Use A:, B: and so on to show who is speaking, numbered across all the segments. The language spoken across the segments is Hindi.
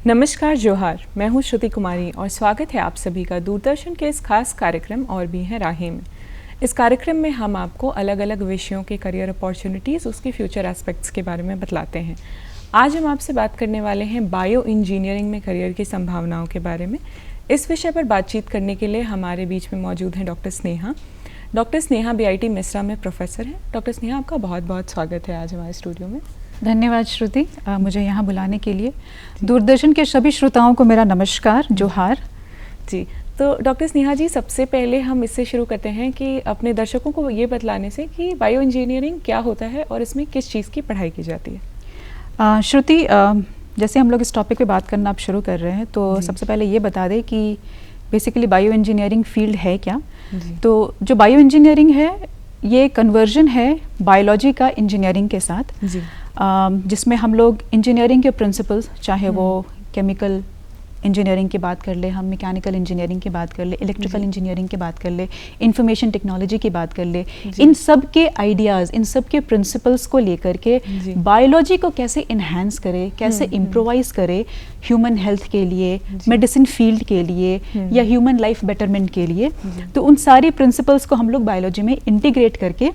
A: नमस्कार जोहार, मैं हूँ श्रुति कुमारी और स्वागत है आप सभी का दूरदर्शन के इस खास कार्यक्रम और भी हैं राहें में। इस कार्यक्रम में हम आपको अलग अलग विषयों के करियर अपॉर्चुनिटीज़, उसके फ्यूचर एस्पेक्ट्स के बारे में बतलाते हैं। आज हम आपसे बात करने वाले हैं बायो इंजीनियरिंग में करियर की संभावनाओं के बारे में। इस विषय पर बातचीत करने के लिए हमारे बीच में मौजूद हैं doctor Sneha. Doctor Sneha BIT Mishra में प्रोफेसर हैं। डॉक्टर स्नेहा, आपका बहुत बहुत स्वागत है आज हमारे स्टूडियो में।
B: धन्यवाद श्रुति, मुझे यहाँ बुलाने के लिए। दूरदर्शन के सभी श्रोताओं को मेरा नमस्कार, जोहार
A: जी। तो डॉक्टर स्नेहा जी, सबसे पहले हम इससे शुरू करते हैं कि अपने दर्शकों को ये बतलाने से कि बायो इंजीनियरिंग क्या होता है और इसमें किस चीज़ की पढ़ाई की जाती है।
B: श्रुति, जैसे हम लोग इस टॉपिक पे बात करना आप शुरू कर रहे हैं, तो सबसे पहले ये बता दें कि बेसिकली बायो इंजीनियरिंग फील्ड है क्या। तो जो बायो इंजीनियरिंग है ये कन्वर्जन है बायोलॉजी का इंजीनियरिंग के साथ, जिसमें हम लोग इंजीनियरिंग के प्रिंसिपल्स, चाहे वो केमिकल इंजीनियरिंग की बात कर ले, हम मैकेनिकल इंजीनियरिंग की बात कर ले, इलेक्ट्रिकल इंजीनियरिंग की बात कर ले, इंफॉर्मेशन टेक्नोलॉजी की बात कर ले, इन सब के आइडियाज़, इन सब के प्रिंसिपल्स को लेकर के बायोलॉजी को कैसे इन्हांस करे, कैसे इम्प्रोवाइज करे ह्यूमन हेल्थ के लिए, मेडिसिन फील्ड के लिए या ह्यूमन लाइफ बेटरमेंट के लिए। तो उन सारी प्रिंसिपल्स को हम लोग बायोलॉजी में इंटीग्रेट करके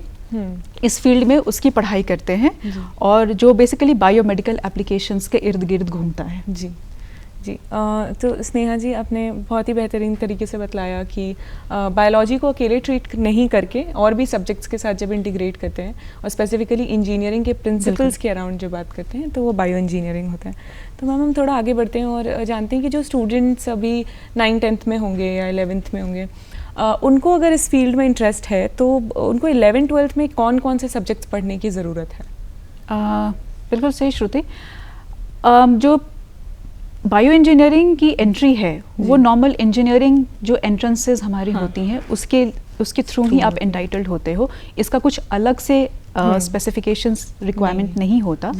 B: इस फील्ड में उसकी पढ़ाई करते हैं, और जो बेसिकली बायोमेडिकल एप्लीकेशंस के इर्द गिर्द घूमता है।
A: जी जी। तो स्नेहा जी, आपने बहुत ही बेहतरीन तरीके से बतलाया कि बायोलॉजी को अकेले ट्रीट नहीं करके और भी सब्जेक्ट्स के साथ जब इंटीग्रेट करते हैं और स्पेसिफिकली इंजीनियरिंग के प्रिंसिपल्स के अराउंड जो बात करते हैं, तो वो बायो इंजीनियरिंग होता है। तो मैम, हम थोड़ा आगे बढ़ते हैं और जानते हैं कि जो स्टूडेंट्स अभी 9th-10th में होंगे या 11th में होंगे, उनको अगर इस फील्ड में इंटरेस्ट है तो उनको 11th-12th में कौन कौन से सब्जेक्ट्स पढ़ने की ज़रूरत है?
B: बिल्कुल सही श्रुति। जो बायो इंजीनियरिंग की एंट्री है वो नॉर्मल इंजीनियरिंग जो एंट्रेंसेस हमारी होती हैं उसके थ्रू ही आप एंटाइटल्ड होते हो। इसका कुछ अलग से स्पेसिफिकेशंस रिक्वायरमेंट नहीं होता।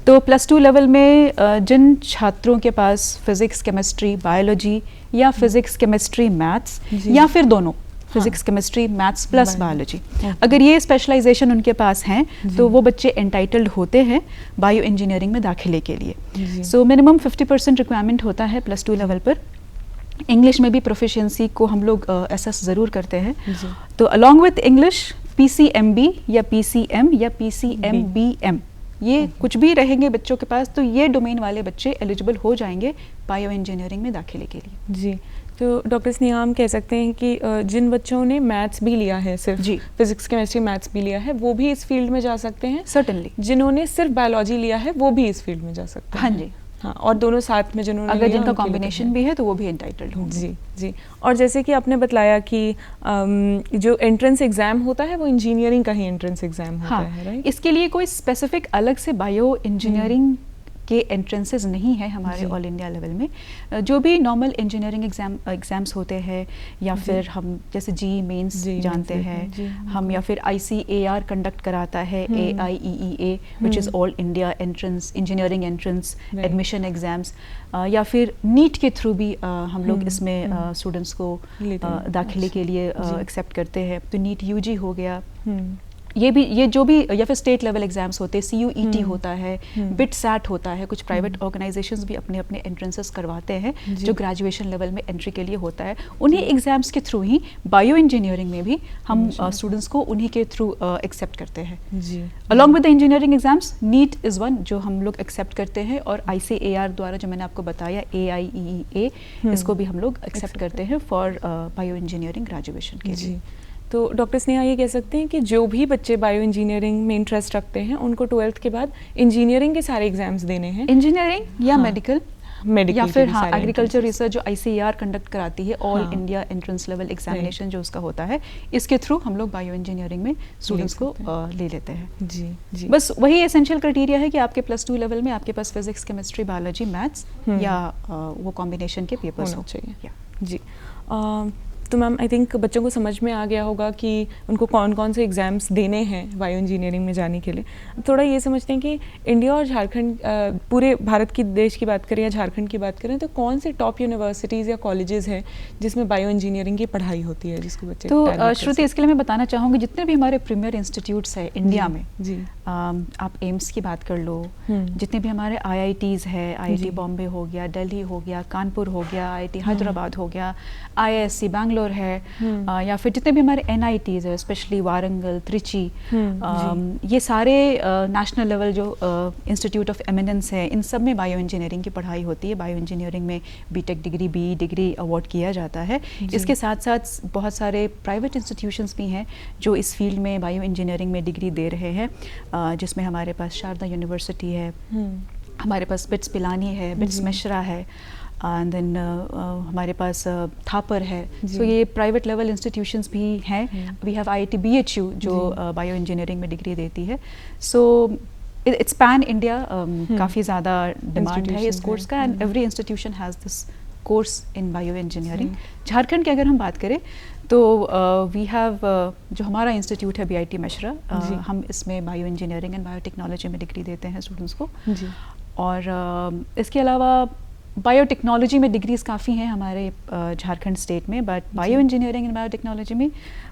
B: तो +2 लेवल में जिन छात्रों के पास फिज़िक्स, केमिस्ट्री, बायोलॉजी या फिज़िक्स, केमिस्ट्री, मैथ्स या फिर दोनों physics, chemistry, maths plus biology, अगर ये स्पेशलाइजेशन उनके पास हैं तो वो बच्चे एंटाइटल्ड होते हैं बायो इंजीनियरिंग में दाखिले के लिए। सो मिनिमम 50% रिक्वायरमेंट होता है +2 लेवल पर। इंग्लिश में भी प्रोफिशिएंसी को हम लोग असेस ज़रूर करते हैं। तो अलॉन्ग विथ इंग्लिश PCMB या PCM या PCMBM, ये कुछ भी रहेंगे बच्चों के पास, तो ये डोमेन वाले बच्चे एलिजिबल हो जाएंगे बायो इंजीनियरिंग में दाखिले के लिए।
A: जी। तो डॉक्टर स्नेहा, हम कह सकते हैं कि जिन बच्चों ने मैथ्स भी लिया है, सिर्फ फिजिक्स, केमिस्ट्री, मैथ्स भी लिया है, वो भी इस फील्ड में जा सकते हैं।
B: सर्टेनली।
A: जिन्होंने सिर्फ बायोलॉजी लिया है वो भी इस फील्ड में जा सकते हैं।
B: हाँ जी।
A: हाँ, और दोनों साथ में जिन्होंने
B: अगर जिनका कॉम्बिनेशन भी है तो वो भी एंटाइटल्ड होंगे।
A: जी जी। और जैसे कि आपने बतलाया कि जो एंट्रेंस एग्जाम होता है वो इंजीनियरिंग का ही एंट्रेंस एग्जाम होता है, राइट?
B: इसके लिए कोई स्पेसिफिक अलग से बायो इंजीनियरिंग के एंट्रेंसेस नहीं है हमारे ऑल इंडिया लेवल में। जो भी नॉर्मल इंजीनियरिंग एग्जाम्स होते हैं, या फिर हम जैसे GE मेंस जानते हैं हम, या फिर ICAR कंडक्ट कराता है, AIEEA which is all India entrance engineering entrance admission exams, या फिर नीट के थ्रू भी हम लोग इसमें स्टूडेंट्स को दाखिले के लिए एक्सेप्ट करते हैं। तो नीट UG हो गया, ये जो भी, या फिर स्टेट लेवल एग्जाम्स होते हैं, CUET होता है, BITSAT होता है। कुछ प्राइवेट ऑर्गेनाइजेशंस भी अपने अपने एंट्रेंसेस करवाते हैं जो ग्रेजुएशन लेवल में एंट्री के लिए होता है। उन्हीं एग्जाम्स के थ्रू ही बायो इंजीनियरिंग में भी हम स्टूडेंट्स को उन्हीं के थ्रू एक्सेप्ट करते हैं। Along with the engineering exams, NEET is one जो हम लोग एक्सेप्ट करते हैं, और ICAR द्वारा जो मैंने आपको बताया, AIEEA, इसको भी हम लोग एक्सेप्ट करते हैं फॉर बायो इंजीनियरिंग ग्रेजुएशन के लिए।
A: तो डॉक्टर स्नेहा, ये कह सकते हैं कि जो भी बच्चे बायो इंजीनियरिंग में इंटरेस्ट रखते हैं उनको 12th के बाद इंजीनियरिंग के सारे एग्जाम्स देने हैं,
B: इंजीनियरिंग या मेडिकल या फिर एग्रीकल्चर रिसर्च जो ICAR कंडक्ट कराती है, all India entrance level examination जो उसका होता है, इसके थ्रू हम लोग बायो इंजीनियरिंग में स्टूडेंट्स को ले लेते हैं। जी जी। बस वही एसेंशियल क्राइटेरिया है कि आपके +2 लेवल में आपके पास फिजिक्स, केमिस्ट्री, बायोलॉजी, मैथ्स या वो कॉम्बिनेशन के पेपर्स होना चाहिए।
A: जी। तो मैम आई थिंक बच्चों को समझ में आ गया होगा कि उनको कौन कौन से एग्ज़ाम्स देने हैं बायो इंजीनियरिंग में जाने के लिए। थोड़ा ये समझते हैं कि इंडिया और झारखंड, पूरे भारत की देश की बात करें या झारखंड की बात करें, तो कौन से टॉप यूनिवर्सिटीज़ या कॉलेजेस हैं जिसमें बायो इंजीनियरिंग की पढ़ाई होती है, जिसको बच्चे
B: तो श्रुति, इसके लिए मैं बताना चाहूँगी जितने भी हमारे प्रीमियर इंस्टीट्यूट्स हैं इंडिया में
A: जी,
B: आप एम्स की बात कर लो, जितने भी हमारे IITs है, IIT बॉम्बे हो गया, दिल्ली हो गया, कानपुर हो गया, IIT हैदराबाद हो गया, IISc बैंगलोर है, या फिर जितने भी हमारे NITs है, स्पेशली वारंगल, त्रिची, ये सारे नेशनल लेवल जो इंस्टीट्यूट ऑफ एमिनेंस है, इन सब में बायो इंजीनियरिंग की पढ़ाई होती है। बायो इंजीनियरिंग में BTech degree, BE degree award किया जाता है। इसके साथ साथ बहुत सारे प्राइवेट इंस्टीट्यूशंस भी हैं जो इस फील्ड में बायो इंजीनियरिंग में डिग्री दे रहे हैं, जिसमें हमारे पास शारदा यूनिवर्सिटी है, हमारे पास बिट्स पिलानी है, बिट्स मिश्रा है, एंड देन हमारे पास थापर है। सो ये प्राइवेट लेवल इंस्टीट्यूशंस भी हैं। वी हैव IIT BHU जो बायो इंजीनियरिंग में डिग्री देती है। सो इट्स पैन इंडिया, काफ़ी ज़्यादा डिमांड है इस कोर्स का, and every institution has this course in bio engineering. Jharkhand की अगर हम बात करें तो वी हैव जो हमारा इंस्टीट्यूट है BIT मिश्रा, हम इसमें बायो इंजीनियरिंग एंड बायोटेक्नोलॉजी में डिग्री देते हैं स्टूडेंट्स को। और इसके अलावा बायोटेक्नोलॉजी में डिग्रीज काफ़ी हैं हमारे झारखंड स्टेट में, but bio engineering and biotechnology में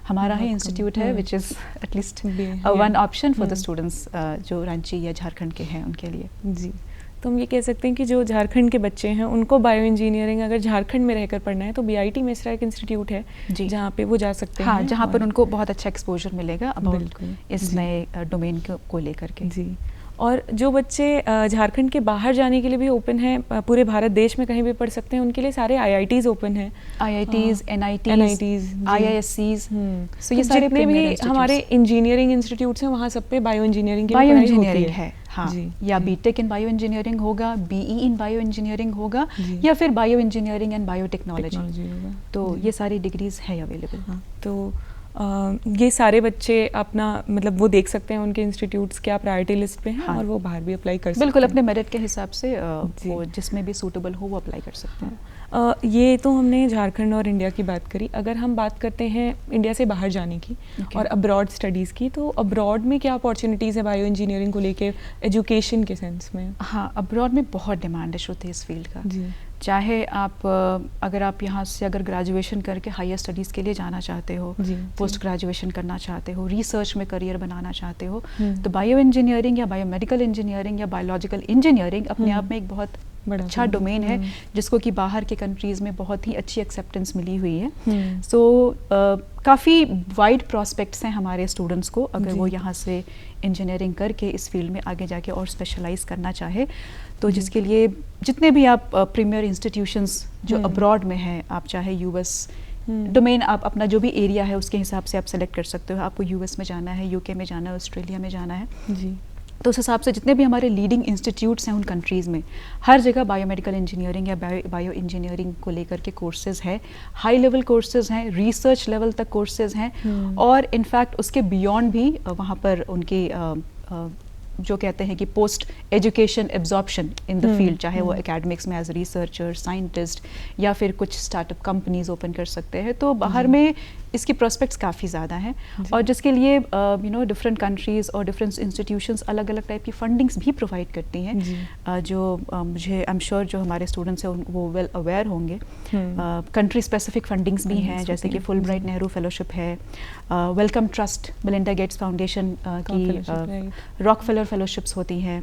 B: हमारा ही इंस्टीट्यूट है, which is at least one option for the students जो रांची या झारखंड के हैं उनके लिए।
A: जी, तो हम ये कह सकते हैं कि जो झारखंड के बच्चे हैं उनको बायो इंजीनियरिंग अगर झारखंड में रहकर पढ़ना है तो BIT मिश्रा एक इंस्टीट्यूट है जहाँ पे वो जा सकते हैं।
B: हाँ, जहाँ पर उनको बहुत अच्छा एक्सपोजर मिलेगा अबाउट इस नए डोमेन को लेकर के।
A: जी, और जो बच्चे झारखंड के बाहर जाने के लिए भी ओपन हैं, पूरे भारत देश में कहीं भी पढ़ सकते हैं, उनके लिए सारे IITs ओपन हैं,
B: IITs, NITs, IISCs।
A: सो ये सारे जितने भी हमारे इंजीनियरिंग इंस्टीट्यूट्स हैं वहाँ सब पे बायो इंजीनियरिंग की
B: बायो इंजीनियरिंग है। हाँ, या
A: जी।
B: BTech इन बायो इंजीनियरिंग होगा, BE इन बायो इंजीनियरिंग होगा, या फिर बायो इंजीनियरिंग एंड बायोटेक्नोलॉजी होगा। तो ये सारी डिग्रीज है अवेलेबल।
A: हाँ, तो ये सारे बच्चे अपना मतलब वो देख सकते हैं उनके इंस्टीट्यूट्स क्या प्रायोरिटी लिस्ट पे हैं, और वो बाहर भी अप्लाई कर सकते हैं।
B: बिल्कुल, अपने मेरिट के हिसाब से वो जिसमें भी सूटेबल हो वो अप्लाई कर सकते हैं।
A: ये तो हमने झारखंड और इंडिया की बात करी। अगर हम बात करते हैं इंडिया से बाहर जाने की और अब्रॉड स्टडीज़ की, तो अब्रॉड में क्या अपॉर्चुनिटीज़ है बायो इंजीनियरिंग को लेके एजुकेशन के सेंस में?
B: हाँ, अब्रॉड में बहुत डिमांड है श्रुति इस फील्ड का।
A: जी,
B: चाहे आप अगर आप यहाँ से अगर ग्रेजुएशन करके हायर स्टडीज़ के लिए जाना चाहते हो, पोस्ट ग्रेजुएशन करना चाहते हो, रिसर्च में करियर बनाना चाहते हो, तो बायो इंजीनियरिंग या बायोमेडिकल इंजीनियरिंग या बायोलॉजिकल इंजीनियरिंग अपने आप में एक बहुत बड़ा अच्छा डोमेन है, जिसको कि बाहर के कंट्रीज़ में बहुत ही अच्छी एक्सेप्टेंस मिली हुई है। सो काफ़ी वाइड प्रॉस्पेक्ट्स हैं हमारे स्टूडेंट्स को, अगर वो यहाँ से इंजीनियरिंग करके इस फील्ड में आगे जाके और स्पेशलाइज करना चाहे, तो जिसके लिए जितने भी आप प्रीमियर इंस्टीट्यूशंस जो अब्रॉड में हैं, आप चाहे US डोमेन, आप अपना जो भी एरिया है उसके हिसाब से आप सेलेक्ट कर सकते हो। आपको US में जाना है, UK में जाना है, ऑस्ट्रेलिया में जाना है,
A: जी,
B: तो उस हिसाब से जितने भी हमारे लीडिंग इंस्टीट्यूट्स हैं उन कंट्रीज़ में हर जगह बायोमेडिकल इंजीनियरिंग या बायो इंजीनियरिंग को लेकर के कोर्सेज़ हैं, हाई लेवल कोर्सेज़ हैं, रिसर्च लेवल तक कोर्सेज़ हैं, और इनफैक्ट उसके बियॉन्ड भी वहाँ पर उनकी जो कहते हैं कि post education absorption in the field, चाहे वो एकेडमिक्स में एज रिसर्चर, साइंटिस्ट, या फिर कुछ स्टार्टअप कंपनीज ओपन कर सकते हैं। तो बाहर में इसकी प्रोस्पेक्ट्स काफ़ी ज़्यादा हैं, और जिसके लिए डिफरेंट कंट्रीज़ और डिफरेंट इंस्टीट्यूशंस अलग अलग टाइप की फंडिंग्स भी प्रोवाइड करती हैं, जो मुझे आई एम श्योर जो हमारे स्टूडेंट्स हैं वो वेल अवेयर होंगे। कंट्री स्पेसिफिक फंडिंग्स भी हैं, जैसे कि फुल ब्राइट नेहरू फेलोशिप है, Wellcome Trust, Melinda Gates foundation की रॉकफेलर फेलोशिप्स होती हैं।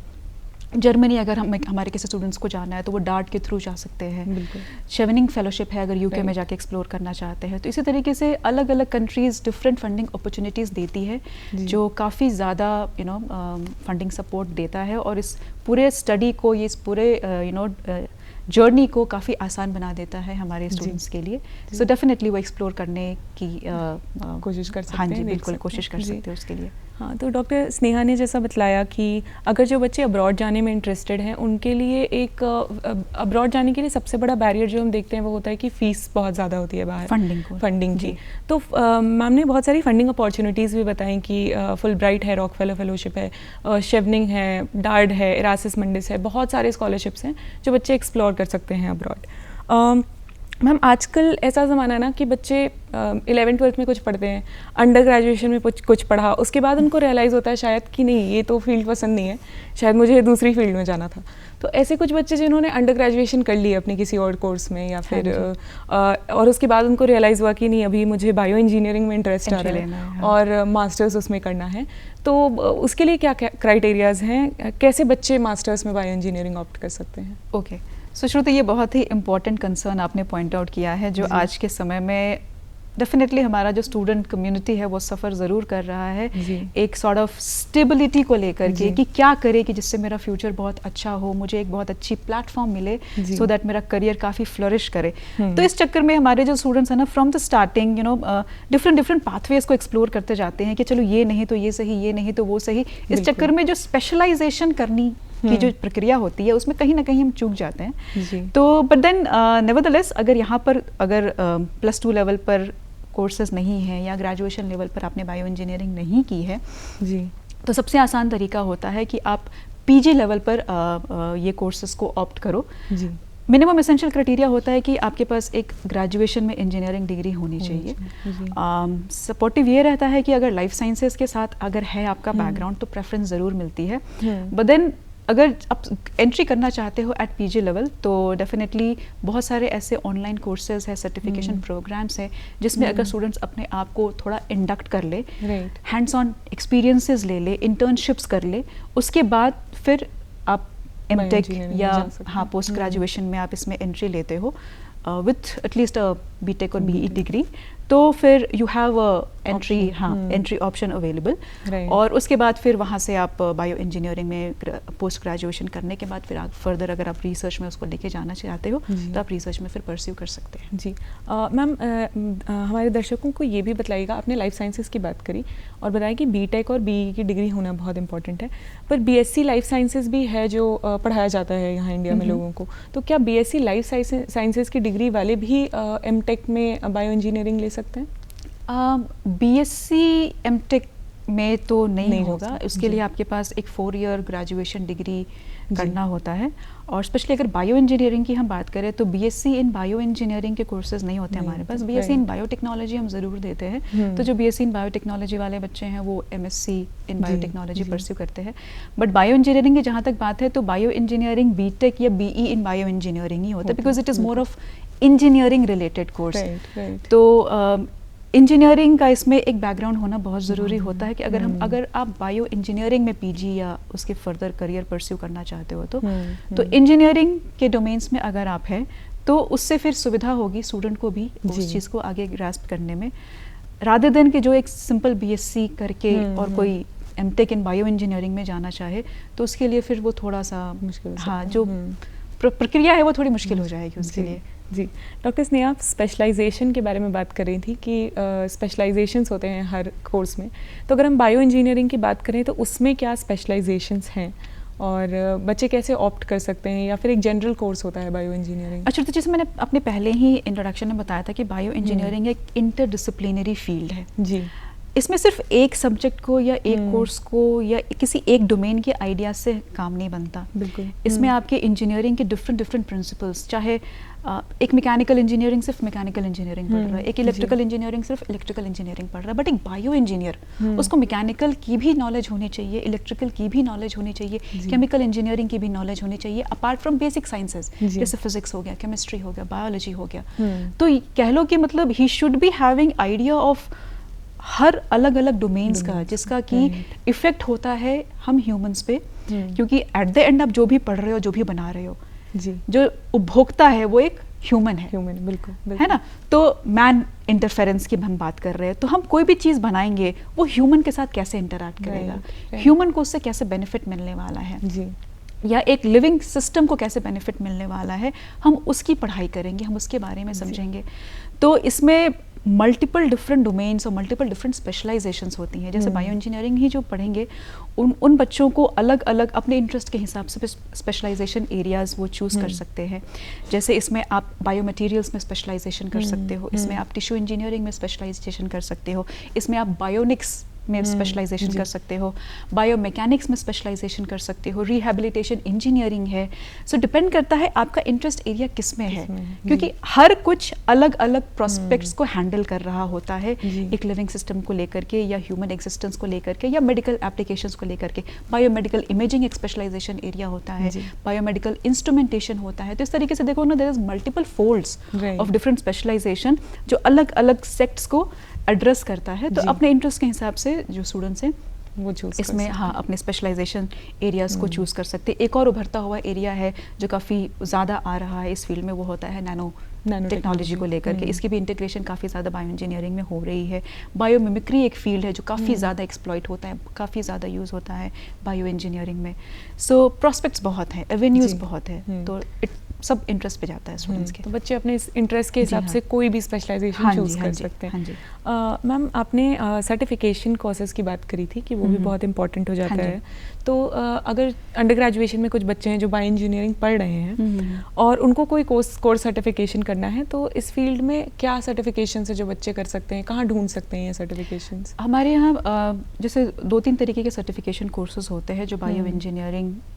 B: जर्मनी अगर हमारे किसी स्टूडेंट्स को जाना है तो वो डार्ट के थ्रू जा सकते हैं। शेवनिंग फेलोशिप है अगर यूके में जाके एक्सप्लोर करना चाहते हैं। तो इसी तरीके से अलग अलग कंट्रीज़ डिफरेंट फंडिंग अपॉर्चुनिटीज़ देती है, जो काफ़ी ज़्यादा फंडिंग सपोर्ट देता है, और इस पूरे स्टडी को, ये इस पूरे जर्नी को काफ़ी आसान बना देता है हमारे स्टूडेंट्स के लिए। सो डेफिनेटली वो एक्सप्लोर करने की
A: कोशिश कर सकते हैं।
B: हाँ जी, बिल्कुल कोशिश कर सकते हैं उसके लिए।
A: हाँ, तो डॉक्टर स्नेहा ने जैसा बतलाया कि अगर जो बच्चे अब्रॉड जाने में इंटरेस्टेड हैं उनके लिए एक अब्रॉड जाने के लिए सबसे बड़ा बैरियर जो हम देखते हैं वो होता है कि फ़ीस बहुत ज़्यादा होती है बाहर, फंडिंग की। तो मैम ने बहुत सारी फंडिंग अपॉर्चुनिटीज़ भी बताई कि फुल ब्राइट है, रॉकफेलर फेलोशिप है, शेवनिंग है, डार्ड है, इरासिस मंडिस है, बहुत सारे स्कॉलरशिप्स हैं जो बच्चे एक्सप्लोर कर सकते हैं अब्रॉड। मैम आजकल ऐसा ज़माना ना कि बच्चे 11th-12th में कुछ पढ़ते हैं, अंडर ग्रेजुएशन में कुछ पढ़ा, उसके बाद उनको रियलाइज़ होता है शायद कि नहीं ये तो फील्ड पसंद नहीं है, शायद मुझे दूसरी फील्ड में जाना था। तो ऐसे कुछ बच्चे जिन्होंने अंडर ग्रेजुएशन कर ली अपनी किसी और कोर्स में या फिर और उसके बाद उनको रियलाइज़ हुआ कि नहीं अभी मुझे बायो इंजीनियरिंग में इंटरेस्ट आ रहा है और मास्टर्स उसमें करना है, तो उसके लिए क्या क्राइटेरियाज़ हैं, कैसे बच्चे मास्टर्स में बायो इंजीनियरिंग ऑप्ट कर सकते हैं?
B: ओके सो श्रुति, ये बहुत ही इम्पॉर्टेंट कंसर्न आपने पॉइंट आउट किया है, जो आज के समय में डेफिनेटली हमारा जो स्टूडेंट कम्युनिटी है वो सफ़र ज़रूर कर रहा है एक सॉर्ट ऑफ स्टेबिलिटी को लेकर के कि क्या करे कि जिससे मेरा फ्यूचर बहुत अच्छा हो, मुझे एक बहुत अच्छी प्लेटफॉर्म मिले सो दैट मेरा करियर काफ़ी फ्लरिश करे। तो इस चक्कर में हमारे जो स्टूडेंट्स हैं ना, from the starting different pathways को एक्सप्लोर करते जाते हैं कि चलो ये नहीं तो ये सही, ये नहीं तो वो सही। इस चक्कर में जो स्पेशलाइजेशन करनी की जो प्रक्रिया होती है उसमें कहीं ना कहीं हम चूक जाते हैं। तो बट देन नेवरदलेस अगर यहाँ पर अगर +2 लेवल पर कोर्सेज नहीं है या ग्रेजुएशन लेवल पर आपने बायो इंजीनियरिंग नहीं की है जी, तो सबसे आसान तरीका होता है कि आप पीजी लेवल पर ये कोर्सेज को ऑप्ट करो जी। मिनिमम एसेंशियल क्राइटेरिया होता है कि आपके पास एक ग्रेजुएशन में इंजीनियरिंग डिग्री होनी चाहिए। सपोर्टिव ये रहता है कि अगर लाइफ साइंसेज के साथ अगर है आपका बैकग्राउंड तो प्रेफरेंस ज़रूर मिलती है। बट देन अगर आप एंट्री करना चाहते हो एट पीजी लेवल तो डेफिनेटली बहुत सारे ऐसे ऑनलाइन कोर्सेज है, सर्टिफिकेशन प्रोग्राम्स है जिसमें अगर स्टूडेंट्स अपने आप को थोड़ा इंडक्ट कर ले, हैंड्स ऑन एक्सपीरियंसेस ले ले, इंटर्नशिप्स कर ले, उसके बाद फिर आप एमटेक या पोस्ट ग्रेजुएशन में आप इसमें एंट्री लेते हो विथ एटलीस्ट बीटेक और बीई डिग्री, तो फिर you have entry entry option available. और उसके बाद फिर वहाँ से आप बायो इंजीनियरिंग में पोस्ट ग्रेजुएशन करने के बाद फिर आप फर्दर अगर आप रिसर्च में उसको लेके जाना चाहते हो तो आप रिसर्च में फिर परस्यू कर सकते हैं जी।
A: मैम हमारे दर्शकों को ये भी बताइएगा, आपने लाइफ साइंसेज की बात करी और बताया कि बीटेक और बीई की डिग्री होना बहुत इंपॉर्टेंट है, पर बीएससी लाइफ साइंसेज भी है जो पढ़ाया जाता है यहाँ इंडिया में लोगों को, तो क्या बीएससी लाइफ साइंसेज की डिग्री वाले भी एमटेक में बायो इंजीनियरिंग ले सकते हैं?
B: बीएससी एमटेक में तो नहीं होगा, उसके लिए आपके पास एक 4 ईयर ग्रेजुएशन डिग्री करना होता है। और स्पेशली अगर बायो इंजीनियरिंग की हम बात करें तो बीएससी इन बायो इंजीनियरिंग के कोर्सेज नहीं होते हमारे पास। बीएससी इन बायोटेक्नोलॉजी हम ज़रूर देते हैं, तो जो बीएससी इन बायोटेक्नोलॉजी वाले बच्चे हैं वो एमएससी इन बायोटेक्नोलॉजी परस्यू करते हैं। बट बायो इंजीनियरिंग की जहाँ तक बात है तो बायो इंजीनियरिंग बीटेक या बीई इन बायो इंजीनियरिंग ही होता है, because it is more of engineering related course. तो इंजीनियरिंग का इसमें एक बैकग्राउंड होना बहुत ज़रूरी होता है कि अगर आप बायो इंजीनियरिंग में पीजी या उसके फर्दर करियर परस्यू करना चाहते हो तो इंजीनियरिंग के डोमेन्स में अगर आप हैं तो उससे फिर सुविधा होगी स्टूडेंट को भी उस चीज़ को आगे ग्रास्प करने में, रादर देन कि जो एक सिंपल बीएससी करके और कोई एमटेक इन बायो इंजीनियरिंग में जाना चाहे तो उसके लिए फिर वो थोड़ा सा मुश्किल, जो प्रक्रिया है वो थोड़ी मुश्किल हो जाएगी उसके लिए
A: जी। डॉक्टर स्नेहा, आप स्पेशलाइजेशन के बारे में बात कर रही थी कि स्पेशलाइजेशंस होते हैं हर कोर्स में, तो अगर हम बायो इंजीनियरिंग की बात करें तो उसमें क्या स्पेशलाइजेशंस हैं और बच्चे कैसे ऑप्ट कर सकते हैं, या फिर एक जनरल कोर्स होता है बायो इंजीनियरिंग?
B: अच्छा, तो जैसे मैंने अपने पहले ही इंट्रोडक्शन में बताया था कि बायो इंजीनियरिंग एक इंटरडिसिप्लिनरी फील्ड है जी। इसमें सिर्फ एक सब्जेक्ट को या एक कोर्स को या किसी एक डोमेन के आइडिया से काम नहीं बनता। बिल्कुल। इसमें आपके इंजीनियरिंग के डिफरेंट प्रिंसिपल्स, चाहे एक मैकेनिकल इंजीनियरिंग सिर्फ मैकेनिकल इंजीनियरिंग पढ़ रहा है, एक इलेक्ट्रिकल इंजीनियरिंग सिर्फ इलेक्ट्रिकल इंजीनियरिंग पढ़ रहा है, बट एक बायो इंजीनियर उसको मैकेनिकल की भी नॉलेज होनी चाहिए, इलेक्ट्रिकल की भी नॉलेज होनी चाहिए, केमिकल इंजीनियरिंग की भी नॉलेज होनी चाहिए, अपार्ट फ्रॉम बेसिक साइंसेज जैसे फिजिक्स हो गया, केमिस्ट्री हो गया, बायोलॉजी हो गया। तो कह लो कि मतलब he should be having idea of her अलग अलग डोमेन्स का, जिसका कि इफेक्ट होता है हम ह्यूमंस पे, क्योंकि एट द एंड आप जो भी पढ़ रहे हो, जो भी बना रहे हो जी, जो उपभोक्ता है वो एक ह्यूमन है। बिल्कुल है ना। तो मैन इंटरफेरेंस की हम बात कर रहे हैं, तो हम कोई भी चीज़ बनाएंगे वो ह्यूमन के साथ कैसे इंटरैक्ट करेगा, ह्यूमन को उससे कैसे बेनिफिट मिलने वाला है जी, या एक लिविंग सिस्टम को कैसे बेनिफिट मिलने वाला है, हम उसकी पढ़ाई करेंगे, हम उसके बारे में समझेंगे। तो इसमें मल्टीपल डिफरेंट डोमेन्स और मल्टीपल डिफरेंट स्पेशलाइजेशंस होती हैं। जैसे बायो इंजीनियरिंग ही जो पढ़ेंगे उन बच्चों को अलग अलग अपने इंटरेस्ट के हिसाब से स्पेशलाइजेशन एरियाज़ वो चूज़ कर सकते हैं। जैसे इसमें आप बायो मटीरियल्स में स्पेशलाइजेशन कर सकते हो, इसमें आप टिश्यू इंजीनियरिंग में स्पेशलाइजेशन कर सकते हो, इसमें आप बायोनिक्स में स्पेशलाइजेशन कर सकते हो, बायोमैकेनिक्स में स्पेशलाइजेशन कर सकते हो, रिहैबिलिटेशन इंजीनियरिंग है। सो डिपेंड करता है आपका इंटरेस्ट एरिया किस में है, क्योंकि हर कुछ अलग अलग प्रोस्पेक्ट्स को हैंडल कर रहा होता है, एक लिविंग सिस्टम को लेकर के या ह्यूमन एग्जिस्टेंस को लेकर के या मेडिकल एप्लीकेशंस को लेकर के। बायोमेडिकल इमेजिंग एक स्पेशलाइजेशन एरिया होता है, बायोमेडिकल इंस्ट्रूमेंटेशन होता है। तो इस तरीके से देखो ना, there is multiple folds of different specialization जो अलग अलग सेक्ट्स को एड्रेस करता है। तो अपने इंटरेस्ट के हिसाब से जो स्टूडेंट्स हैं वो चूज इसमें अपने स्पेशलाइजेशन एरियाज को चूज कर सकते हैं। एक और उभरता हुआ एरिया है जो काफ़ी ज़्यादा आ रहा है इस फील्ड में, वो होता है नैनो टेक्नोलॉजी को लेकर के। इसकी भी इंटीग्रेशन काफ़ी ज़्यादा बायो इंजीनियरिंग में हो रही है। बायोमिमिक्री एक फील्ड है जो काफ़ी ज़्यादा एक्सप्लॉइट होता है, काफ़ी ज़्यादा यूज़ होता है बायो इंजीनियरिंग में। सो प्रोस्पेक्ट्स बहुत हैं, एवेन्यूज़ बहुत है, तो सब इंटरेस्ट पे जाता है स्टूडेंट्स के।
A: तो बच्चे अपने इंटरेस्ट के हिसाब से कोई भी स्पेशलाइजेशन चूज कर सकते हैं। मैम, आपने सर्टिफिकेशन कोर्सेज की बात करी थी कि वो भी बहुत इंपॉर्टेंट हो जाता है। तो अगर अंडर ग्रेजुएशन में कुछ बच्चे हैं जो बायो इंजीनियरिंग पढ़ रहे हैं और उनको कोई कोर्स सर्टिफिकेशन करना है, तो इस फील्ड में क्या सर्टिफिकेशन है जो बच्चे कर सकते हैं, कहाँ ढूंढ सकते हैं ये सर्टिफिकेशन?
B: हमारे यहाँ जैसे 2-3 तरीके के सर्टिफिकेशन कोर्सेज होते हैं जो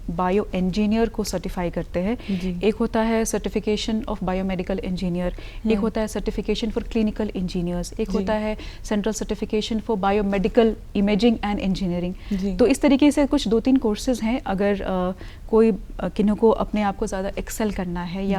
B: बायो इंजीनियर को सर्टिफाई करते हैं। एक होता है सर्टिफिकेशन ऑफ बायोमेडिकल इंजीनियर, एक होता है सर्टिफिकेशन फॉर क्लिनिकल इंजीनियर्स, एक होता है central certification for biomedical imaging and engineering. तो इस तरीके से कुछ 2-3 कोर्सेज हैं। अगर कोई किन्हों को अपने आप को ज़्यादा एक्सेल करना है या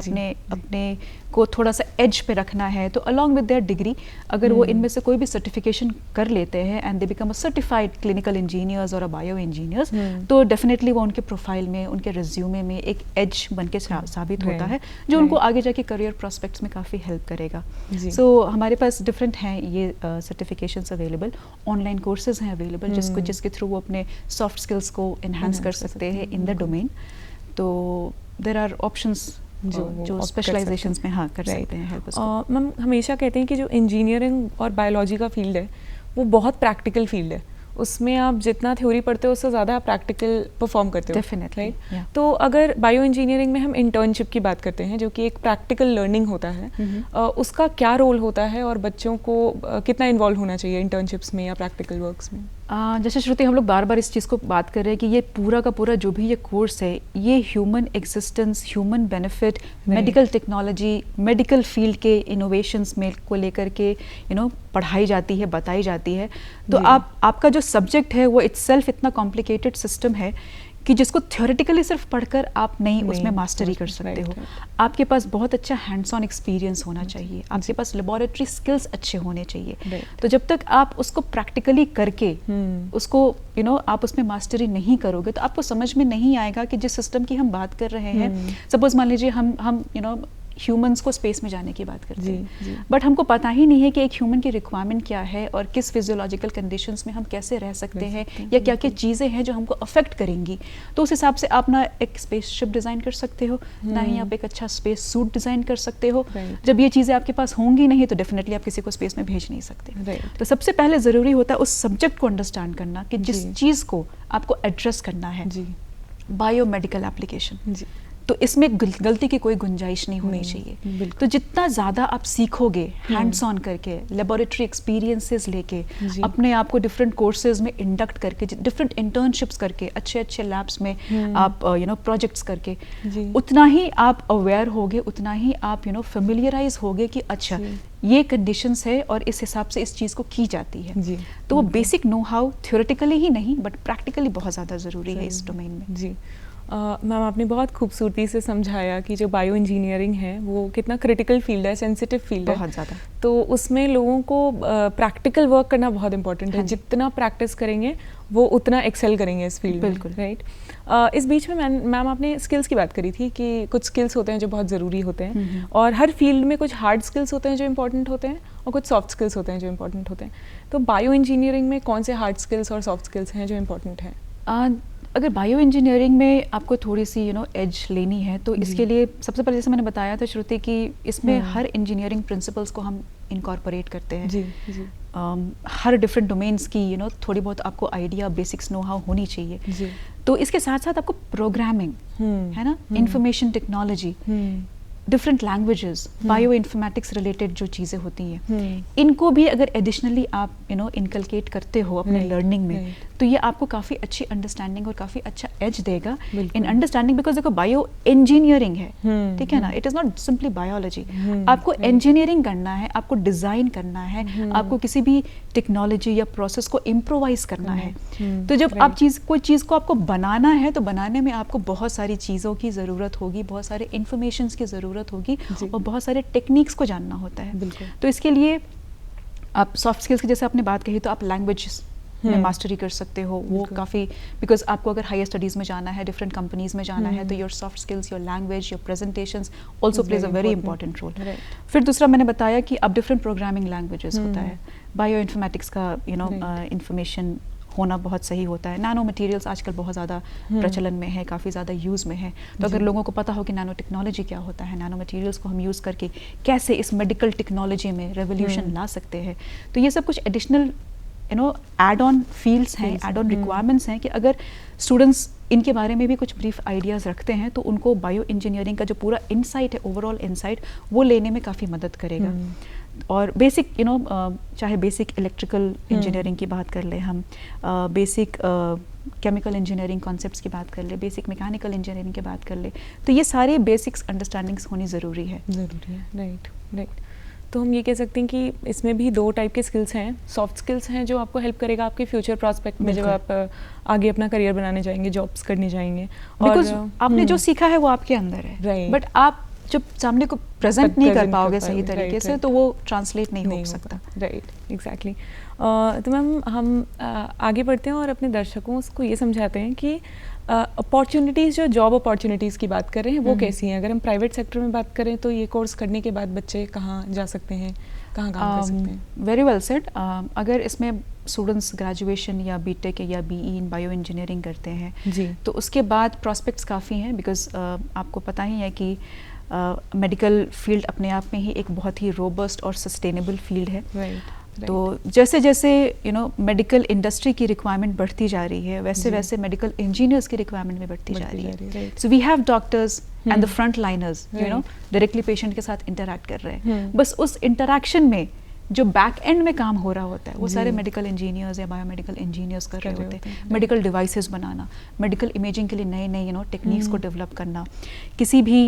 B: अपने को थोड़ा सा एज पे रखना है, तो अलॉन्ग विद देयर डिग्री अगर वो इनमें से कोई भी सर्टिफिकेशन कर लेते हैं and they become a certified clinical engineers और अ बायो इंजीनियर्स, तो डेफिनेटली वो उनके प्रोफाइल में, उनके रिज्यूमे में एक एज बन के साबित होता है जो उनको आगे जाके करियर प्रोस्पेक्ट्स में काफ़ी हेल्प करेगा। सो हमारे पास डिफरेंट हैं ये सर्टिफिकेशंस अवेलेबल, ऑनलाइन कोर्सेज हैं अवेलेबल जिसके थ्रू वो अपने सॉफ्ट स्किल्स को एनहांस कर सकते हैं इन द डोमेन। तो देयर आर ऑप्शंस जो स्पेशलाइजेशंस में कर सकते हैं हेल्प उसको।
A: मैम, हमेशा कहते हैं कि जो इंजीनियरिंग और बायोलॉजी का फील्ड है वो बहुत प्रैक्टिकल फील्ड है, उसमें आप जितना थ्योरी पढ़ते हो उससे ज़्यादा आप प्रैक्टिकल परफॉर्म करते हो।
B: Definitely,
A: right. तो अगर बायो इंजीनियरिंग में हम इंटर्नशिप की बात करते हैं जो कि एक प्रैक्टिकल लर्निंग होता है, उसका क्या रोल होता है और बच्चों को कितना इन्वॉल्व होना चाहिए इंटर्नशिप्स में या प्रैक्टिकल वर्क्स में?
B: जैसे श्रुति, हम लोग बार बार इस चीज़ को बात कर रहे हैं कि ये पूरा का पूरा जो भी ये कोर्स है, ये human existence, human benefit, medical technology, medical field के इनोवेशंस में को लेकर के पढ़ाई जाती है, बताई जाती है। तो आपका जो सब्जेक्ट है वो इटसेल्फ इतना कॉम्प्लिकेटेड सिस्टम है कि जिसको थ्योरेटिकली सिर्फ पढ़कर आप नहीं उसमें मास्टरी कर सकते हो। आपके पास बहुत अच्छा हैंड्स ऑन एक्सपीरियंस होना चाहिए, आपके पास लेबोरेटरी स्किल्स अच्छे होने चाहिए। तो जब तक आप उसको प्रैक्टिकली करके उसको आप उसमें मास्टरी नहीं करोगे तो आपको समझ में नहीं आएगा कि जिस सिस्टम की हम बात कर रहे हैं, सपोज मान लीजिए हम ह्यूमंस को स्पेस में जाने की बात करते हैं, बट हमको पता ही नहीं है कि एक ह्यूमन की रिक्वायरमेंट क्या है और किस फिजियोलॉजिकल कंडीशंस में हम कैसे रह सकते हैं या क्या क्या चीज़ें हैं जो हमको अफेक्ट करेंगी। तो उस हिसाब से आप ना एक स्पेसशिप डिज़ाइन कर सकते हो, ना ही आप एक अच्छा स्पेस सूट डिज़ाइन कर सकते हो। जब ये चीज़ें आपके पास होंगी नहीं तो डेफिनेटली आप किसी को स्पेस में भेज नहीं सकते। तो सबसे पहले ज़रूरी होता है उस सब्जेक्ट को अंडरस्टैंड करना कि जिस चीज़ को आपको एड्रेस करना है, बायोमेडिकल एप्लीकेशन, तो इसमें गलती की कोई गुंजाइश नहीं होनी चाहिए। तो जितना ज़्यादा आप सीखोगे हैंड्स ऑन करके, लेबोरेटरी एक्सपीरियंसेस लेके, अपने आप को डिफरेंट कोर्सेज में इंडक्ट करके, डिफरेंट इंटर्नशिप्स करके, अच्छे अच्छे लैब्स में आप प्रोजेक्ट्स करके, उतना ही आप अवेयर होगे, उतना ही आप फेमिलियराइज होगे कि अच्छा ये कंडीशंस है और इस हिसाब से इस चीज़ को की जाती है। तो वो बेसिक नो हाउ थ्योरेटिकली ही नहीं बट प्रैक्टिकली बहुत ज़्यादा ज़रूरी है इस डोमेन में।
A: जी मैम, आपने बहुत खूबसूरती से समझाया कि जो बायो इंजीनियरिंग है वो कितना क्रिटिकल फील्ड है, सेंसिटिव फील्ड है
B: बहुत ज़्यादा।
A: तो उसमें लोगों को प्रैक्टिकल वर्क करना बहुत इंपॉर्टेंट है। जितना प्रैक्टिस करेंगे वो उतना एक्सेल करेंगे इस फील्ड में।
B: बिल्कुल,
A: राइट। इस बीच में मैम आपने स्किल्स की बात करी थी कि कुछ स्किल्स होते हैं जो बहुत ज़रूरी होते हैं और हर फील्ड में कुछ हार्ड स्किल्स होते हैं जो इंपॉर्टेंट होते हैं और कुछ सॉफ्ट स्किल्स होते हैं जो इंपॉर्टेंट होते हैं। तो बायो इंजीनियरिंग में कौन से हार्ड स्किल्स और सॉफ्ट स्किल्स हैं जो इंपॉर्टेंट हैं?
B: अगर बायो इंजीनियरिंग में आपको थोड़ी सी एज लेनी है तो इसके लिए सबसे पहले जैसे मैंने बताया था श्रुति कि इसमें हर इंजीनियरिंग प्रिंसिपल्स को हम इनकॉर्पोरेट करते हैं। हर डिफरेंट डोमेन्स की थोड़ी बहुत आपको आइडिया, बेसिक्स, नो हाउ होनी चाहिए। तो इसके साथ साथ आपको प्रोग्रामिंग है ना, information technology, different languages, bio informatics related जो चीज़ें होती हैं, इनको भी अगर एडिशनली आप इनकलकेट करते हो अपने लर्निंग में, तो ये आपको काफ़ी अच्छी अंडरस्टैंडिंग और काफ़ी अच्छा एज देगा इन अंडरस्टैंडिंग। बिकॉज देखो बायो इंजीनियरिंग है, ठीक है ना, it is not simply biology. आपको इंजीनियरिंग करना है, आपको डिज़ाइन करना है, आपको किसी भी टेक्नोलॉजी या प्रोसेस को इम्प्रोवाइज करना है। तो जब आप कोई चीज़ को आपको बनाना है, तो बनाने में आपको बहुत सारी चीज़ों की ज़रूरत होगी, बहुत सारे इन्फॉर्मेशन की ज़रूरत होगी और बहुत सारे टेक्निक्स को जानना होता है। तो इसके लिए आप सॉफ्ट स्किल्स की जैसे आपने बात कही, तो आप लैंग्वेज में मास्टरी कर सकते हो, वो काफ़ी, बिकॉज आपको अगर हायर स्टडीज़ में जाना है, डिफरेंट कंपनीज़ में जाना है, तो your soft skills, your language, your presentations also plays a very important role. फिर दूसरा मैंने बताया कि अब डिफरेंट प्रोग्रामिंग लैंग्वेजेस होता है, बायो इन्फॉर्मेटिक्स का इंफॉर्मेशन होना बहुत सही होता है। नैनो मटेरियल्स आजकल बहुत ज़्यादा प्रचलन में है, काफ़ी ज़्यादा यूज़ में है। तो अगर लोगों को पता हो कि नैनो टेक्नोलॉजी क्या होता है, नैनो मटेरियल्स को हम यूज़ करके कैसे इस मेडिकल टेक्नोलॉजी में रेवोल्यूशन ला सकते हैं, तो ये सब कुछ एडिशनल एड ऑन फील्ड्स हैं, एड ऑन रिक्वायरमेंट्स हैं कि अगर स्टूडेंट्स इनके बारे में भी कुछ ब्रीफ आइडियाज़ रखते हैं, तो उनको बायो इंजीनियरिंग का जो पूरा इनसाइट है, ओवरऑल इनसाइट, वो लेने में काफ़ी मदद करेगा। और बेसिक चाहे बेसिक इलेक्ट्रिकल इंजीनियरिंग की बात कर ले हम, बेसिक केमिकल इंजीनियरिंग कॉन्सेप्ट्स की बात कर ले, बेसिक मैकेनिकल इंजीनियरिंग की बात कर ले, तो ये सारे बेसिक्स अंडरस्टैंडिंग्स होनी ज़रूरी है।
A: राइट। तो हम ये कह सकते हैं कि इसमें भी दो टाइप के स्किल्स हैं। सॉफ्ट स्किल्स हैं जो आपको हेल्प करेगा आपके फ्यूचर प्रॉस्पेक्ट में, जब आप आगे अपना करियर बनाने जाएंगे, जॉब्स करने जाएंगे,
B: बिकॉज आपने जो सीखा है वो आपके अंदर है, बट आप जब सामने को प्रेजेंट नहीं कर पाओगे सही तरीके से, तो वो ट्रांसलेट नहीं हो सकता।
A: Right, exactly. तो मैम हम आगे बढ़ते हैं और अपने दर्शकों को ये समझाते हैं कि अपॉर्चुनिटीज़, जो जॉब अपॉर्चुनिटीज़ की बात कर रहे हैं, वो कैसी हैं। अगर हम प्राइवेट सेक्टर में बात करें तो ये कोर्स करने के बाद बच्चे कहाँ जा सकते हैं, कहाँ काम कर सकते हैं?
B: Very well said. अगर इसमें स्टूडेंट्स ग्रेजुएशन या बीटेक या बीई इन बायो इंजीनियरिंग करते हैं जी, तो उसके बाद प्रॉस्पेक्ट्स काफ़ी हैं, बिकॉज आपको पता ही है कि मेडिकल फील्ड अपने आप में ही एक बहुत ही रोबस्ट और सस्टेनेबल फील्ड है। तो जैसे जैसे मेडिकल इंडस्ट्री की रिक्वायरमेंट बढ़ती जा रही है, वैसे वैसे मेडिकल इंजीनियर्स की रिक्वायरमेंट भी बढ़ती जा रही है। So we have doctors and the front liners directly patient के साथ इंटरैक्ट कर रहे हैं। बस उस इंटरैक्शन में जो बैक एंड में काम हो रहा होता है, वो सारे मेडिकल इंजीनियर्स या बायोमेडिकल इंजीनियर्स कर रहे होते हैं। मेडिकल डिवाइसेस बनाना, मेडिकल इमेजिंग के लिए नए नए टेक्निक्स को डेवलप करना, किसी भी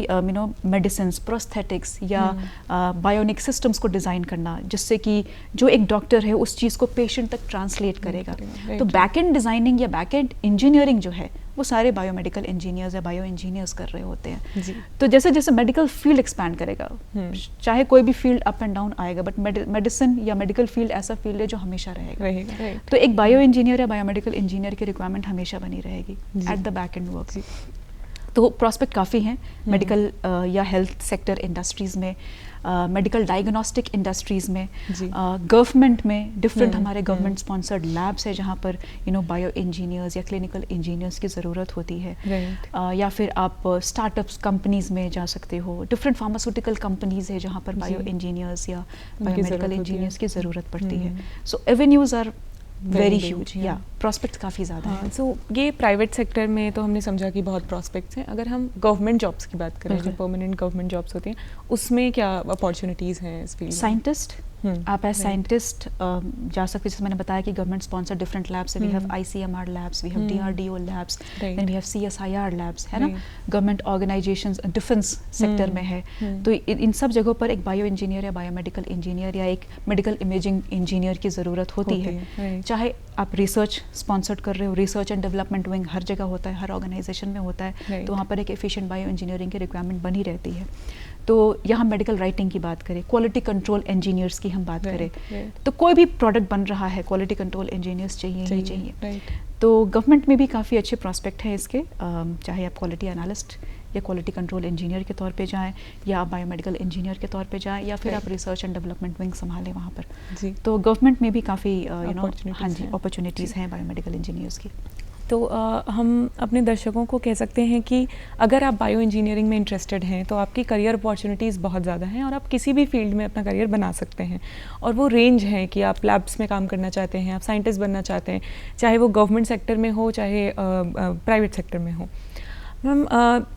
B: मेडिसिन, प्रोस्थेटिक्स या बायोनिक सिस्टम्स को डिज़ाइन करना, जिससे कि जो एक डॉक्टर है उस चीज़ को पेशेंट तक ट्रांसलेट करेगा। तो बैक एंड डिज़ाइनिंग या बैक एंड इंजीनियरिंग जो है, वो सारे बायोमेडिकल इंजीनियर्स या बायो इंजीनियर्स कर रहे होते हैं। तो जैसे जैसे मेडिकल फील्ड एक्सपैंड करेगा, चाहे कोई भी फील्ड अप एंड डाउन आएगा, बट मेडिसिन या मेडिकल फील्ड ऐसा फील्ड है जो हमेशा रहेगा। तो एक बायो इंजीनियर या बायोमेडिकल इंजीनियर की रिक्वायरमेंट हमेशा बनी रहेगी at the back and work. तो प्रॉस्पेक्ट काफ़ी हैं मेडिकल या हेल्थ सेक्टर इंडस्ट्रीज़ में, मेडिकल डायग्नोस्टिक इंडस्ट्रीज़ में, गवर्नमेंट में डिफरेंट हमारे गवर्नमेंट स्पॉन्सर्ड लैब्स है जहाँ पर बायो इंजीनियर्स या क्लिनिकल इंजीनियर्स की ज़रूरत होती है। या फिर आप स्टार्टअप्स कंपनीज़ में जा सकते हो, डिफरेंट फार्मास्यूटिकल कंपनीज़ है जहाँ पर बायो इंजीनियर्स या बायोमेडिकल इंजीनियर्स की ज़रूरत पड़ती है। सो एवेन्यूज़ आर वेरी ह्यूज, या प्रॉस्पेक्ट्स काफ़ी ज़्यादा हैं।
A: सो ये प्राइवेट सेक्टर में तो हमने समझा कि बहुत प्रॉस्पेक्ट्स हैं। अगर हम गवर्नमेंट जॉब्स की बात करें, जो परमानेंट गवर्नमेंट जॉब्स होती हैं, उसमें क्या अपॉर्चुनिटीज़ हैं इस फील्ड में?
B: साइंटिस्ट, आप एज साइंटिस्ट जा सकते हैं। जैसे मैंने बताया कि गवर्नमेंट स्पॉन्सर डिफरेंट लैब्स है। We have ICMR labs, we have DRDO labs, then we have CSIR labs, है ना। गवर्नमेंट ऑर्गेनाइजेशंस डिफेंस सेक्टर में है। तो इन सब जगहों पर एक बायो इंजीनियर या बायोमेडिकल इंजीनियर या एक मेडिकल इमेजिंग इंजीनियर की ज़रूरत होती है। चाहे आप रिसर्च स्पॉन्सर्ड कर रहे हो, रिसर्च एंड डेवलपमेंट विंग हर जगह होता है, हर ऑर्गेनाइजेशन में होता है, तो वहाँ पर एक एफिशिएंट बायो इंजीनियरिंग की रिक्वायरमेंट बनी रहती है। तो यहाँ मेडिकल राइटिंग की बात करें, क्वालिटी कंट्रोल इंजीनियर्स की हम बात करें, तो कोई भी प्रोडक्ट बन रहा है, क्वालिटी कंट्रोल इंजीनियर्स चाहिए ही चाहिए। तो गवर्नमेंट में भी काफ़ी अच्छे प्रॉस्पेक्ट हैं इसके, चाहे आप क्वालिटी एनालिस्ट या क्वालिटी कंट्रोल इंजीनियर के तौर पे जाएं, या आप बायोमेडिकल इंजीनियर के तौर पे जाएं, या फिर आप रिसर्च एंड डेवलपमेंट विंग संभालें वहाँ पर। तो गवर्नमेंट में भी काफ़ी हाँ जी अपॉर्चुनिटीज़ हैं बायोमेडिकल इंजीनियर्स की।
A: तो हम अपने दर्शकों को कह सकते हैं कि अगर आप बायो इंजीनियरिंग में इंटरेस्टेड हैं तो आपकी करियर अपॉर्चुनिटीज़ बहुत ज़्यादा हैं और आप किसी भी फील्ड में अपना करियर बना सकते हैं। और वो रेंज है कि आप लैब्स में काम करना चाहते हैं, आप साइंटिस्ट बनना चाहते हैं, चाहे वो गवर्नमेंट सेक्टर में हो चाहे प्राइवेट सेक्टर में हो। मैम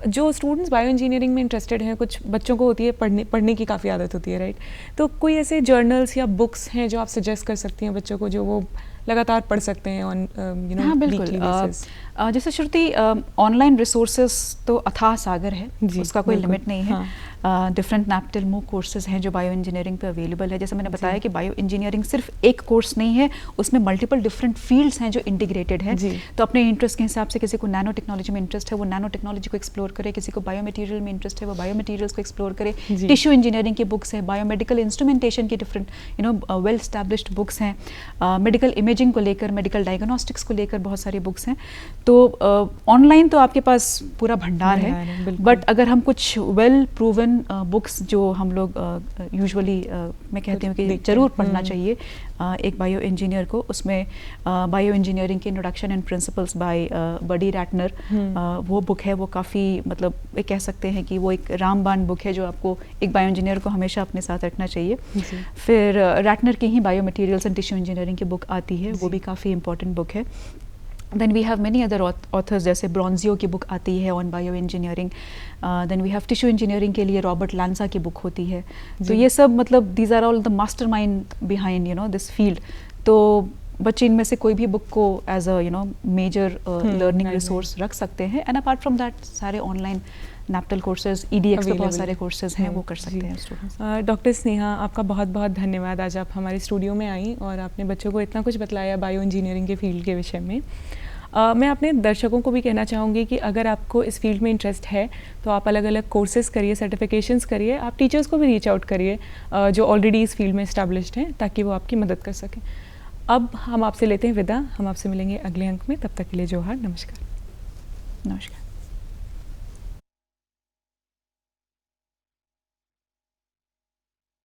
A: जो स्टूडेंट्स बायो इंजीनियरिंग में इंटरेस्टेड हैं, कुछ बच्चों को होती है पढ़ने की काफ़ी आदत होती है, राइट? तो कोई ऐसे जर्नल्स या बुक्स हैं जो आप सजेस्ट कर सकती हैं बच्चों को, जो वो लगातार पढ़ सकते हैं ऑन
B: हाँ बिल्कुल। जैसे श्रुति, ऑनलाइन रिसोर्सेज तो अथाह सागर है, उसका कोई लिमिट नहीं है। डिफरेंट नैप्टल मूक कोर्सेज हैं जो बायो इंजीनियरिंग पे अवेलेबल है। जैसे मैंने बताया कि बायो इंजीनियरिंग सिर्फ एक कोर्स नहीं है, उसमें मल्टीपल डिफरेंट फील्ड्स हैं जो इंटीग्रेटेड है। तो अपने इंटरेस्ट के हिसाब से किसी को नैनो टेक्नोलॉजी में इंटरेस्ट है वो नैनो टेक्नोलॉजी को एक्सप्लोर करे, किसी को बायो मटीरियल में इंटरेस्ट है वो बायो मटीरियल्स को एक्सप्लोर करे। टिश्यू इंजीनियरिंग की बुक्स है, बायोमेडिकल इंस्ट्रूमेंटेशन की डिफरेंट वेल स्टैब्लिश्ड बुक्स हैं, मेडिकल इमेजिंग को लेकर, मेडिकल डायग्नोस्टिक्स को लेकर बहुत सारी बुक्स हैं। तो ऑनलाइन तो आपके पास पूरा भंडार है, बट अगर हम कुछ वेल प्रूवन बुक्स जो हम लोग यूजुअली मैं कहती हूँ कि ज़रूर पढ़ना चाहिए एक बायो इंजीनियर को, उसमें बायो इंजीनियरिंग के introduction and principles by Buddy Ratner, वो बुक है। वो काफ़ी मतलब ये कह सकते हैं कि वो एक रामबाण बुक है जो आपको एक बायो इंजीनियर को हमेशा अपने साथ रखना चाहिए। फिर रैटनर की ही bio materials and tissue engineering की बुक आती है, वो भी काफ़ी इंपॉर्टेंट बुक है। Then we have many other authors, जैसे ब्रॉन्जियो की बुक आती है on bio engineering. Then we have tissue engineering के लिए रॉबर्ट लांसा की बुक होती है। तो ये सब मतलब these are all the mastermind behind this field. तो बच्चे इनमें से कोई भी बुक को as a major learning resource रख सकते हैं। एंड अपार्ट फ्रॉम दैट सारे ऑनलाइन नैप्टल कोर्सेज, EDX के बहुत सारे कोर्सेज हैं, वो कर सकते हैं स्टूडेंट्स।
A: डॉक्टर स्नेहा, आपका बहुत बहुत धन्यवाद। आज आप हमारे स्टूडियो में आई और आपने बच्चों को इतना कुछ बतलाया बायो इंजीनियरिंग के फील्ड के विषय में। मैं अपने दर्शकों को भी कहना चाहूँगी कि अगर आपको इस फील्ड में इंटरेस्ट है तो आप अलग अलग कोर्सेज करिए, सर्टिफिकेशंस करिए, आप टीचर्स को भी रीच आउट करिए जो ऑलरेडी इस फील्ड में इस्टेब्लिश्ड हैं, ताकि वो आपकी मदद कर सकें। अब हम आपसे लेते हैं विदा, हम आपसे मिलेंगे अगले अंक में। तब तक के लिए जोहार, नमस्कार।
B: नमस्कार।